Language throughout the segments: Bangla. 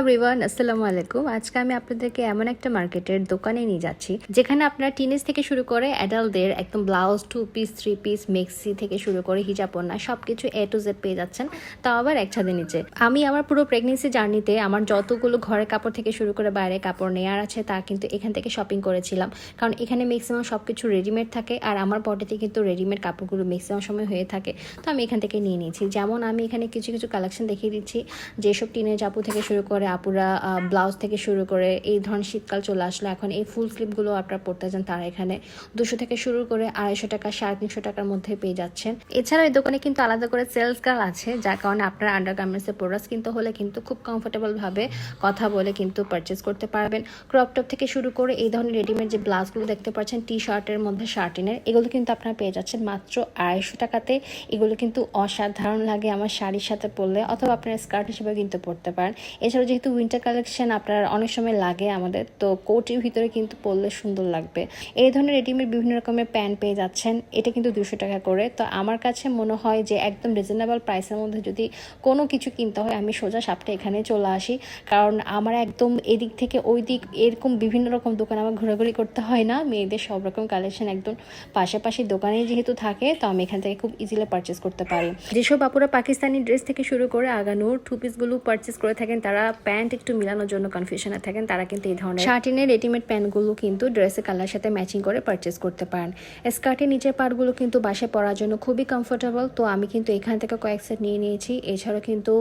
এভরিওয়ান, আসসালামু আলাইকুম। আজকে আমি আপনাদেরকে এমন একটা মার্কেটের দোকানে নিয়ে যাচ্ছি যেখানে আপনারা টিনেজ থেকে শুরু করে অ্যাডাল্টদের একদম ব্লাউজ, 2 পিস, 3 পিস, মেক্সি থেকে শুরু করে হিজাব ওড়না সবকিছু A to Z পেয়ে যাচ্ছেন, তাও আবার এক ছাদের নিচে। আমি আমার পুরো প্রেগনেন্সি জার্নিতে আমার যতগুলো ঘরের কাপড় থেকে শুরু করে বাইরে কাপড় নেওয়ার আছে তা কিন্তু এখান থেকে শপিং করেছিলাম, কারণ এখানে ম্যাক্সিমাম সবকিছু রেডিমেড থাকে আর আমার বডিতে কিন্তু রেডিমেড কাপড়গুলো ম্যাক্সিমাম সময় হয়ে থাকে। তো আমি এখান থেকে নিয়ে নিয়েছি। যেমন আমি এখানে কিছু কিছু কালেকশন দেখিয়ে দিচ্ছি, যেসব টিনেজ আপু থেকে শুরু করে আপুরা ব্লাউজ থেকে শুরু করে এই ধরনের শীতকাল চলে আসলো, এখন এই ফুল স্লিভগুলো আপনারা পড়তে যান তারা এখানে 200 থেকে শুরু করে 250 টাকা, 350 টাকার মধ্যে পেয়ে যাচ্ছেন। এছাড়াও এই দোকানে কিন্তু আলাদা করে সেলস গার্ল আছে, যার কারণে আপনারা আন্ডারগার্মেন্টসের প্রোডাক্টস কিনতে হলে কিন্তু খুব কমফোর্টেবলভাবে কথা বলে কিন্তু পারচেস করতে পারবেন। ক্রপ টপ থেকে শুরু করে এই ধরনের রেডিমেড যে ব্লাউজগুলো দেখতে পাচ্ছেন টি শার্টের মধ্যে শার্টিনের, এগুলো কিন্তু আপনারা পেয়ে যাচ্ছেন মাত্র 250 টাকাতে। এগুলো কিন্তু অসাধারণ লাগে আমার শাড়ির সাথে পরলে, অথবা আপনারা স্কার্ট হিসেবে কিন্তু পরতে পারেন। এছাড়াও যেহেতু উইন্টার কালেকশন আপনার অনেক সময় লাগে আমাদের, তো কোটের ভিতরে কিন্তু পরলে সুন্দর লাগবে। এই ধরনের রেডিমেড বিভিন্ন রকমের প্যান্ট পেয়ে যাচ্ছেন, এটা কিন্তু 200 টাকা করে। তো আমার কাছে মনে হয় যে একদম রিজনেবল প্রাইসের মধ্যে যদি কোনো কিছু কিনতে হয় আমি সোজা সাপটা এখানে চলে আসি, কারণ আমার একদম এদিক থেকে ওই দিক এরকম বিভিন্ন রকম দোকান আমার ঘোরাঘুরি করতে হয় না। মেয়েদের সব রকম কালেকশন একদম পাশাপাশি দোকানেই যেহেতু থাকে, তো আমি এখান থেকে খুব ইজিলি পারচেস করতে পারি। যেসব আপুরা পাকিস্তানি ড্রেস থেকে শুরু করে আগানোর 2 পিসগুলো পারচেস করে থাকেন, তারা প্যান্ট একটু মিলানোর জন্য কনফিউশনে থাকেন, তারা কিন্তু এই ধরনের শার্টিনের রেডিমেড প্যান্টগুলো কিন্তু ড্রেসের কালার সাথে ম্যাচিং করে পারচেস করতে পারেন। স্কার্টের নিচের পার্টগুলো কিন্তু বাসায় পরার জন্য খুবই কমফোর্টেবল, তো আমি কিন্তু এখান থেকে কয়েক সেট নিয়ে নিয়েছি। এছাড়াও কিন্তু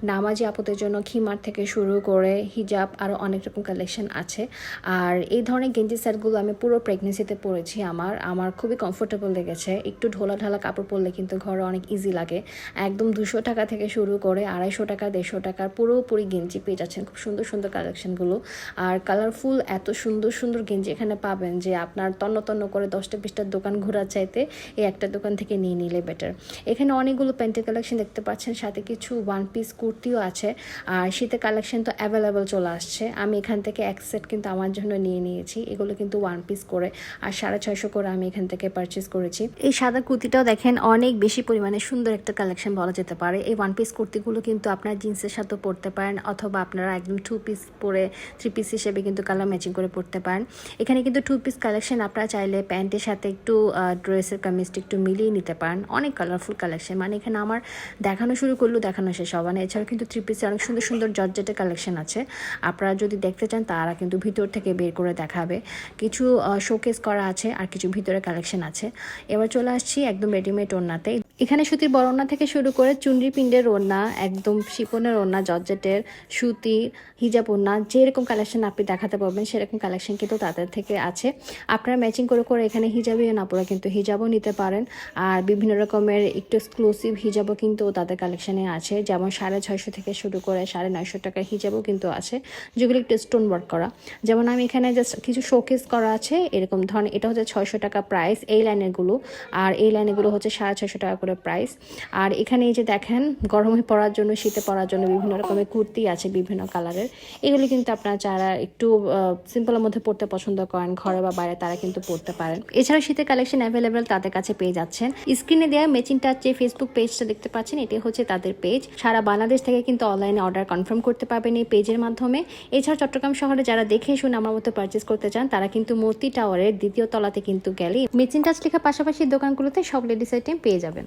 নামাজি আপুদের জন্য খিমার থেকে শুরু করে হিজাব আরও অনেক রকম কালেকশন আছে। আর এই ধরনের গেঞ্জি সেটগুলো আমি পুরো প্রেগনেন্সিতে পরেছি, আমার খুবই কমফোর্টেবল লেগেছে। একটু ঢোলা ঢালা কাপড় পরলে কিন্তু ঘরে অনেক ইজি লাগে। একদম 200 টাকা থেকে শুরু করে 250 টাকা, 150 টাকার পুরোপুরি গেঞ্জি পেয়ে যাচ্ছেন। খুব সুন্দর সুন্দর কালেকশনগুলো আর কালারফুল, এত সুন্দর সুন্দর গেঞ্জি এখানে পাবেন যে আপনার তন্ন তন্ন করে 10টা-20টার দোকান ঘোরার চাইতে এই একটা দোকান থেকে নিয়ে নিলে বেটার। এখানে অনেকগুলো প্যান্টের কালেকশন দেখতে পাচ্ছেন, সাথে কিছু 1 পিস কুর্তিও আছে। আর শীতের কালেকশন তো অ্যাভেলেবেল চলে আসছে। আমি এখান থেকে এক সেট কিন্তু আমার জন্য নিয়ে নিয়েছি। এগুলো কিন্তু 1 পিস করে আর 650 করে আমি এখান থেকে পারচেস করেছি। এই সাদা কুর্তিটাও দেখেন অনেক বেশি পরিমাণে সুন্দর একটা কালেকশন বলা যেতে পারে। এই 1 পিস কুর্তিগুলো কিন্তু আপনার জিন্সের সাথে পরতে পারেন, অথবা আপনারা একদম 2 পিস পরে 3 পিস হিসেবে কিন্তু কালার ম্যাচিং করে পরতে পারেন। এখানে কিন্তু 2 পিস কালেকশন আপনারা চাইলে প্যান্টের সাথে একটু ড্রেসের কামিজটা একটু মিলিয়ে নিতে পারেন। অনেক কালারফুল কালেকশন, মানে এখানে আমার দেখানো শুরু করলেও দেখানো শেষ হবে না। এছাড়াও কিন্তু 3 পিসে অনেক সুন্দর সুন্দর জর্জেটের কালেকশন আছে। আপনারা যদি দেখতে চান তারা কিন্তু ভিতর থেকে বের করে দেখাবে। কিছু শোকেস করা আছে আর কিছু ভিতরে কালেকশন আছে। এবার চলে আসছি একদম রেডিমেড ওড়নাতে। এখানে সুতির বড় ওড়না থেকে শুরু করে চুনরি পিন্ডের ওড়না, একদম শিপনের ওড়না, জর্জেটের, সুতির, হিজাব ওড়না, যেরকম কালেকশন আপনি দেখাতে পারবেন সেরকম কালেকশন কিন্তু তাদের থেকে আছে। আপনারা ম্যাচিং করে করে এখানে হিজাবই না পরে কিন্তু হিজাবও নিতে পারেন। আর বিভিন্ন রকমের একটু এক্সক্লুসিভ হিজাবও কিন্তু তাদের কালেকশনে আছে, যেমন 650 থেকে শুরু করে 950 টাকার হিজাবও কিন্তু আছে, যেগুলো একটু স্টোন ওয়ার্ক করা। যেমন আমি এখানে জাস্ট কিছু শোকেস করা আছে এরকম ধরনের, এটা হচ্ছে 600 টাকা প্রাইস এই লাইনেরগুলো, আর এই লাইনেরগুলো হচ্ছে 650 টাকা করে প্রাইস। আর এখানে এই যে দেখেন গরমে পরার জন্য, শীতে পরার জন্য বিভিন্ন রকমের কুর্তি আছে বিভিন্ন কালারের। এগুলি কিন্তু আপনারা যারা একটু সিম্পলের মধ্যে পড়তে পছন্দ করেন ঘরে বা বাইরে, তারা কিন্তু পড়তে পারেন। এছাড়া শীতের কালেকশন অ্যাভেলেবেল তাদের কাছে পেয়ে যাচ্ছেন। স্ক্রিনে দেওয়া ম্যাচিং টাচ যে ফেসবুক পেজটা দেখতে পাচ্ছেন, এটি হচ্ছে তাদের পেজ। সারা বাংলাদেশ থেকে কিন্তু অনলাইনে অর্ডার কনফার্ম করতে পারবেন এই পেজের মাধ্যমে। এছাড়া চট্টগ্রাম শহরে যারা দেখে শুনে আমার মতো পারচেস করতে চান, তারা কিন্তু মূর্তি টাওয়ারের 2য় তলাতে কিন্তু গেলে ম্যাচিং টাচ লেখা পাশাপাশি দোকানগুলোতে সব লেডিস আইটেম পেয়ে যাবেন।